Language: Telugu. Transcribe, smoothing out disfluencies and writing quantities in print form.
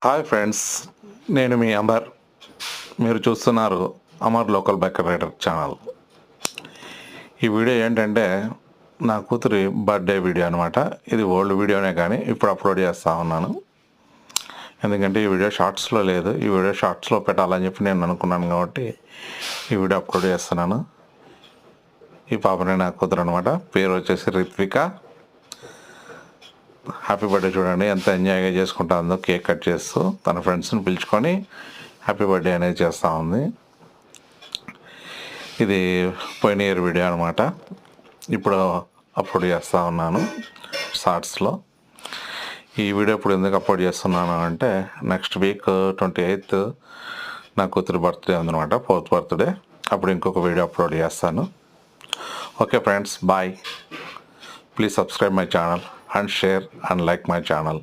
హాయ్ ఫ్రెండ్స్, నేను మీ అమర్. మీరు చూస్తున్నారు Amar local biker rider channel. ఈ వీడియో ఏంటంటే నా కూతురి బర్త్డే వీడియో అనమాట. ఇది ఓల్డ్ వీడియోనే కానీ ఇప్పుడు అప్లోడ్ చేస్తూ ఉన్నాను. ఎందుకంటే ఈ వీడియో షార్ట్స్లో లేదు. ఈ వీడియో షార్ట్స్లో పెట్టాలని చెప్పి నేను అనుకున్నాను కాబట్టి ఈ వీడియో అప్లోడ్ చేస్తున్నాను. ఈ పాపనే నా కూతురు అనమాట. పేరు వచ్చేసి రిత్విక. హ్యాపీ బర్త్డే చూడండి ఎంత ఎంజాయ్గా చేసుకుంటా ఉందో. కేక్ కట్ చేస్తూ తన ఫ్రెండ్స్ని పిలుచుకొని హ్యాపీ బర్త్డే అనేది చేస్తూ ఉంది. ఇది పోయిన ఇయర్ వీడియో అనమాట. ఇప్పుడు అప్లోడ్ చేస్తూ ఉన్నాను షార్ట్స్లో. ఈ వీడియో ఇప్పుడు ఎందుకు అప్లోడ్ చేస్తున్నాను అంటే నెక్స్ట్ వీక్ 28th నా కూతురు బర్త్డే ఉందన్నమాట, 4th బర్త్డే. అప్పుడు ఇంకొక వీడియో అప్లోడ్ చేస్తాను. Okay friends, bye. Please subscribe my channel and share and like my channel.